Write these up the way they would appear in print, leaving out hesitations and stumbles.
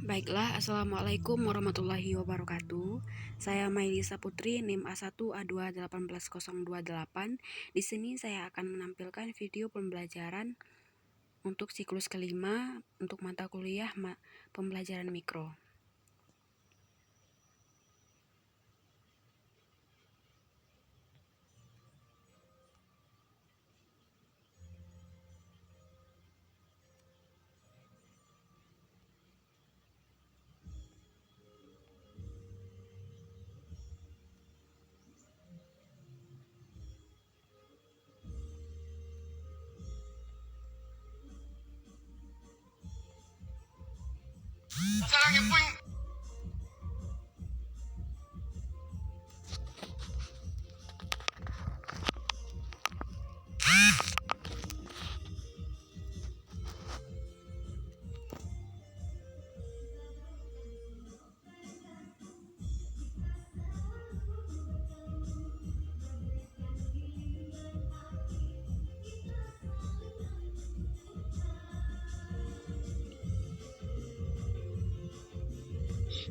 Baiklah, Assalamualaikum warahmatullahi wabarakatuh. Saya Mailisa Putri, NIM A1A2 18028. Di sini saya akan menampilkan video pembelajaran untuk siklus kelima untuk mata kuliah pembelajaran mikro.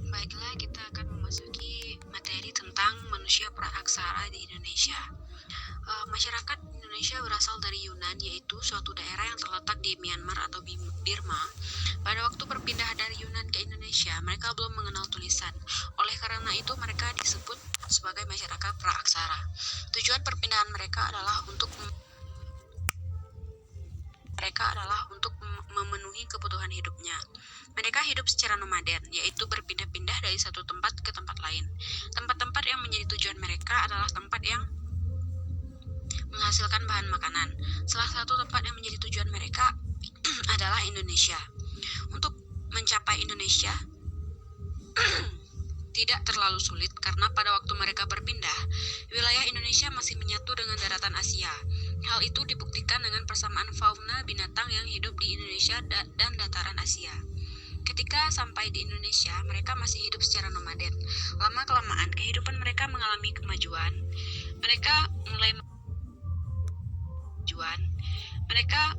Baiklah, kita akan memasuki materi tentang manusia praaksara di Indonesia. Masyarakat Indonesia berasal dari Yunan, yaitu suatu daerah yang terletak di Myanmar atau Birma. Pada waktu berpindah dari Yunan ke Indonesia, mereka belum mengenal tulisan. Oleh karena itu, mereka disebut sebagai masyarakat praaksara. Tujuan perpindahan mereka adalah untuk memenuhi kebutuhan hidupnya. Mereka hidup secara nomaden, yaitu berpindah-pindah dari satu tempat ke tempat lain. Tempat-tempat yang menjadi tujuan mereka adalah tempat yang menghasilkan bahan makanan. Salah satu tempat yang menjadi tujuan mereka adalah Indonesia. Untuk mencapai Indonesia tidak terlalu sulit karena pada waktu mereka berpindah, wilayah Indonesia masih menyatu dengan daratan Asia. Hal itu dibuktikan dengan persamaan fauna binatang yang hidup di Indonesia dan dataran Asia. Ketika sampai di Indonesia, mereka masih hidup secara nomaden. Lama-kelamaan, kehidupan mereka mengalami kemajuan. Mereka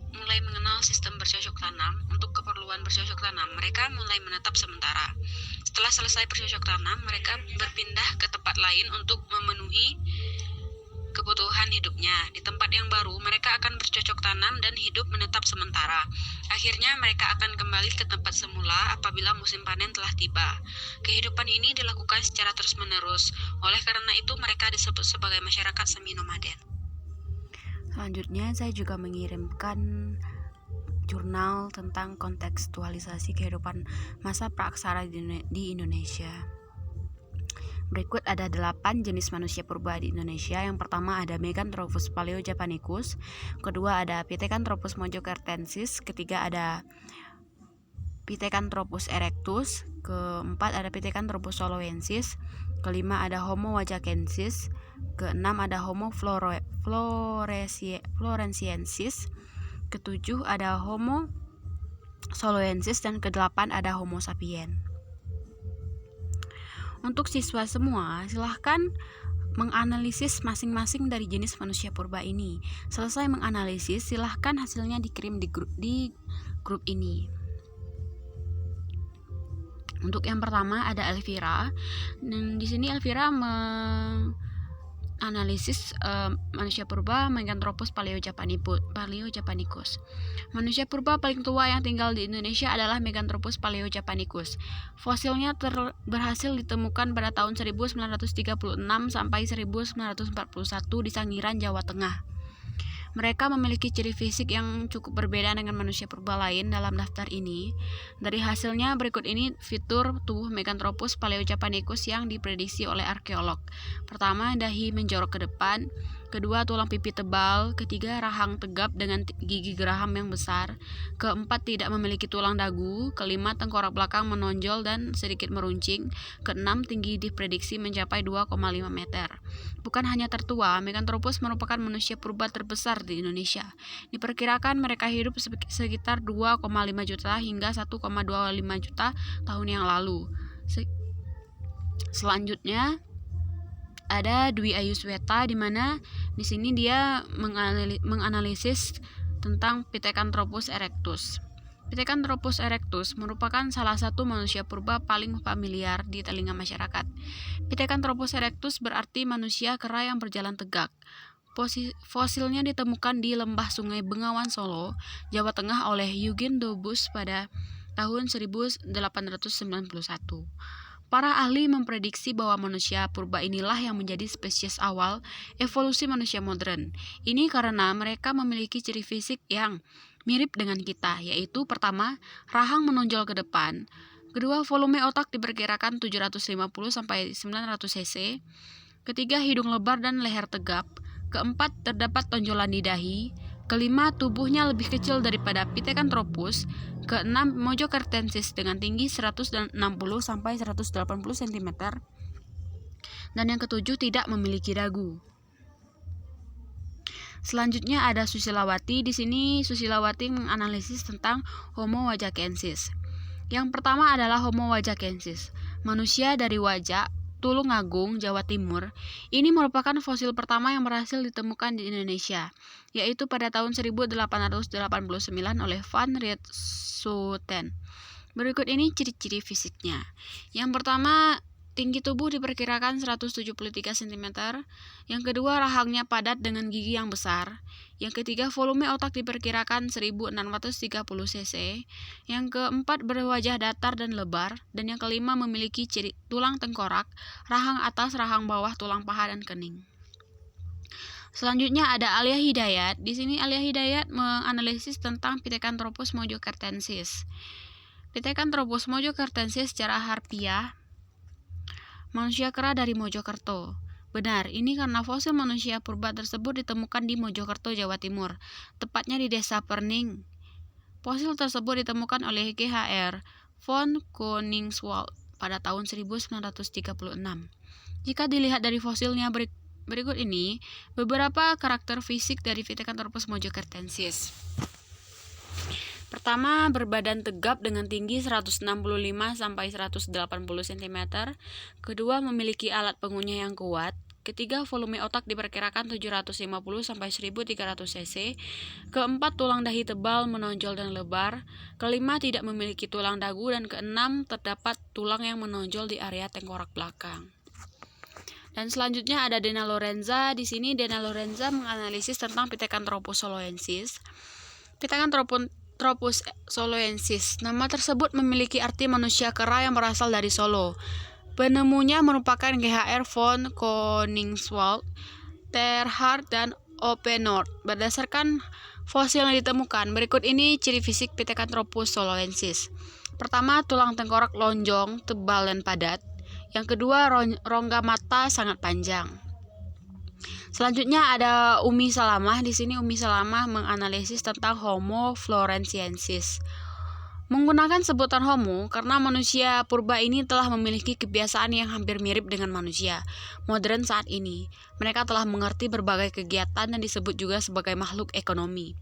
mulai mengenal sistem bercocok tanam. Untuk keperluan bercocok tanam, mereka mulai menetap sementara. Setelah selesai bercocok tanam, mereka berpindah ke tempat lain untuk memenuhi kebutuhan hidupnya. Di tempat yang baru, mereka akan bercocok tanam dan hidup menetap sementara. Akhirnya, mereka akan kembali ke tempat semula apabila musim panen telah tiba. Kehidupan ini dilakukan secara terus-menerus. Oleh karena itu, mereka disebut sebagai masyarakat semi-nomaden. Selanjutnya, saya juga mengirimkan jurnal tentang kontekstualisasi kehidupan masa praaksara di Indonesia. Berikut ada 8 jenis manusia purba di Indonesia. Yang pertama ada Meganthropus paleojapanicus, kedua ada Pithecanthropus mojokertensis, ketiga ada Pithecanthropus erectus, keempat ada Pithecanthropus soloensis, kelima ada Homo wajakensis, keenam ada Homo floresiensis, ketujuh ada Homo soloensis, dan kedelapan ada Homo sapien. Untuk siswa semua, silahkan menganalisis masing-masing dari jenis manusia purba ini. Selesai menganalisis, silahkan hasilnya dikirim di grup ini. Untuk yang pertama ada Elvira. Dan di sini Elvira analisis manusia purba Meganthropus paleojapanicus. Manusia purba paling tua yang tinggal di Indonesia adalah Meganthropus paleojapanicus. Fosilnya berhasil ditemukan pada tahun 1936 sampai 1941 di Sangiran, Jawa Tengah. Mereka memiliki ciri fisik yang cukup berbeda dengan manusia purba lain dalam daftar ini. Dari hasilnya berikut ini fitur tubuh Meganthropus paleojapanicus yang diprediksi oleh arkeolog. Pertama, dahi menjorok ke depan. Kedua, tulang pipi tebal. Ketiga, rahang tegap dengan gigi geraham yang besar. Keempat, tidak memiliki tulang dagu. Kelima, tengkorak belakang menonjol dan sedikit meruncing. Keenam, tinggi diprediksi mencapai 2,5 meter. Bukan hanya tertua, Meganthropus merupakan manusia purba terbesar di Indonesia. Diperkirakan mereka hidup sekitar 2,5 juta hingga 1,25 juta tahun yang lalu. Selanjutnya ada Dwi Ayusweta, di mana di sini dia menganalisis tentang Pithecanthropus erectus. Pithecanthropus erectus merupakan salah satu manusia purba paling familiar di telinga masyarakat. Pithecanthropus erectus berarti manusia kera yang berjalan tegak. Fosilnya ditemukan di lembah Sungai Bengawan Solo, Jawa Tengah oleh Eugen Dobus pada tahun 1891. Para ahli memprediksi bahwa manusia purba inilah yang menjadi spesies awal evolusi manusia modern. Ini karena mereka memiliki ciri fisik yang mirip dengan kita, yaitu pertama, rahang menonjol ke depan, kedua, volume otak diperkirakan 750 sampai 900 cc, ketiga, hidung lebar dan leher tegap, keempat, terdapat tonjolan di dahi, kelima, tubuhnya lebih kecil daripada Pithecanthropus, keenam, Mojocartensis dengan tinggi 160 sampai 180 cm, dan yang ketujuh, tidak memiliki dagu. Selanjutnya ada Susilawati. Di sini Susilawati menganalisis tentang Homo wajakensis. Yang pertama adalah Homo wajakensis, manusia dari Wajak, Tulungagung, Jawa Timur. Ini merupakan fosil pertama yang berhasil ditemukan di Indonesia, yaitu pada tahun 1889 oleh Van Rietschoten. Berikut ini ciri-ciri fisiknya. Yang pertama, tinggi tubuh diperkirakan 173 cm. Yang kedua, rahangnya padat dengan gigi yang besar. Yang ketiga, volume otak diperkirakan 1630 cc. Yang keempat, berwajah datar dan lebar. Dan yang kelima, memiliki ciri tulang tengkorak, rahang atas, rahang bawah, tulang paha, dan kening. Selanjutnya ada Alia Hidayat. Di sini Alia Hidayat menganalisis tentang Pithecanthropus mojocartensis. Pithecanthropus mojocartensis secara harfiah manusia kera dari Mojokerto. Benar, ini karena fosil manusia purba tersebut ditemukan di Mojokerto, Jawa Timur, tepatnya di Desa Perning. Fosil tersebut ditemukan oleh G.H.R. von Koningswald pada tahun 1936. Jika dilihat dari fosilnya berikut ini, beberapa karakter fisik dari Pithecanthropus mojocartensis. Pertama, berbadan tegap dengan tinggi 165 sampai 180 cm. Kedua, memiliki alat pengunyah yang kuat. Ketiga, volume otak diperkirakan 750 sampai 1300 cc. Keempat, tulang dahi tebal, menonjol dan lebar. Kelima, tidak memiliki tulang dagu, dan keenam, terdapat tulang yang menonjol di area tengkorak belakang. Dan selanjutnya ada Dena Lorenza. Di sini Dena Lorenza menganalisis tentang Pithecanthropus soloensis. Pithecanthropus soloensis. Nama tersebut memiliki arti manusia kera yang berasal dari Solo. Penemunya merupakan G.H.R. von Koningswald, Terhard, dan Oppenort. Berdasarkan fosil yang ditemukan, berikut ini ciri fisik Pithecanthropus soloensis. Pertama, tulang tengkorak lonjong, tebal, dan padat. Yang kedua, rongga mata sangat panjang. Selanjutnya ada Umi Salamah. Di sini Umi Salamah menganalisis tentang Homo floresiensis. Menggunakan sebutan Homo karena manusia purba ini telah memiliki kebiasaan yang hampir mirip dengan manusia modern saat ini. Mereka telah mengerti berbagai kegiatan dan disebut juga sebagai makhluk ekonomi.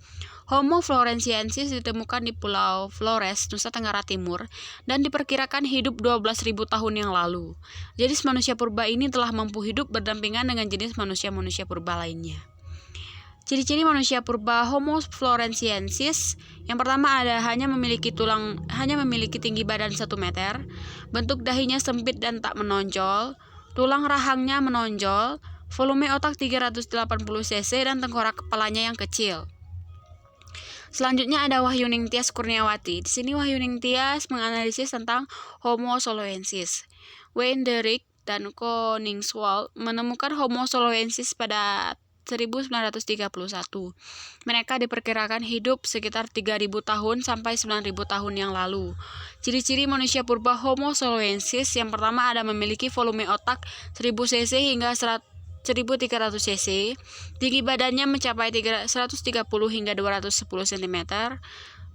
Homo floresiensis ditemukan di Pulau Flores, Nusa Tenggara Timur, dan diperkirakan hidup 12.000 tahun yang lalu. Jenis manusia purba ini telah mampu hidup berdampingan dengan jenis manusia-manusia purba lainnya. Ciri-ciri manusia purba Homo floresiensis. Yang pertama ada hanya memiliki tinggi badan 1 meter, bentuk dahinya sempit dan tak menonjol, tulang rahangnya menonjol, volume otak 380 cc, dan tengkorak kepalanya yang kecil. Selanjutnya ada Wahyuning Tias Kurniawati. Di sini Wahyuning Tias menganalisis tentang Homo soloensis. Weinderich dan Koningswald menemukan Homo soloensis pada 1931. Mereka diperkirakan hidup sekitar 3.000 tahun sampai 9.000 tahun yang lalu. Ciri-ciri manusia purba Homo soloensis. Yang pertama ada memiliki volume otak 1000 cc hingga 1300 cc. Tinggi badannya mencapai 130 hingga 210 cm.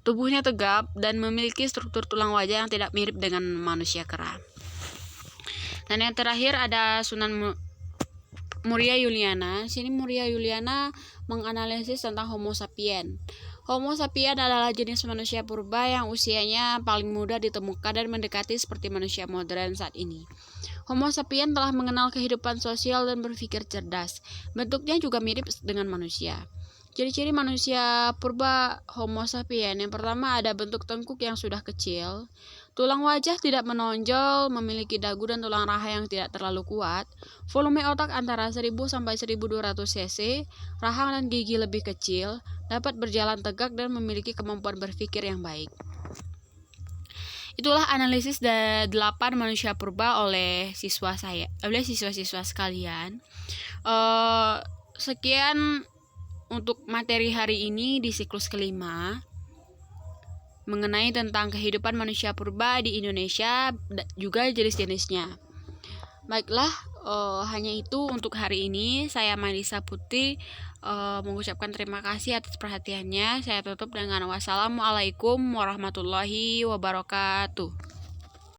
Tubuhnya tegap dan memiliki struktur tulang wajah yang tidak mirip dengan manusia kera. Dan yang terakhir ada Sunan Muria Juliana. Sini Muria Juliana menganalisis tentang Homo sapien. Homo sapien adalah jenis manusia purba yang usianya paling muda ditemukan dan mendekati seperti manusia modern saat ini. Homo sapien telah mengenal kehidupan sosial dan berpikir cerdas. Bentuknya juga mirip dengan manusia. Ciri-ciri manusia purba Homo sapien. Yang pertama ada bentuk tengkuk yang sudah kecil. Tulang wajah tidak menonjol, memiliki dagu dan tulang raha yang tidak terlalu kuat. Volume otak antara 1000 sampai 1200 cc. Rahang dan gigi lebih kecil. Dapat berjalan tegak dan memiliki kemampuan berpikir yang baik. Itulah analisis 8 manusia purba oleh siswa-siswa sekalian. Sekian untuk materi hari ini di siklus kelima mengenai tentang kehidupan manusia purba di Indonesia juga jenis-jenisnya. Baiklah, hanya itu untuk hari ini. Saya Marisa Putri mengucapkan terima kasih atas perhatiannya. Saya tutup dengan wassalamualaikum warahmatullahi wabarakatuh.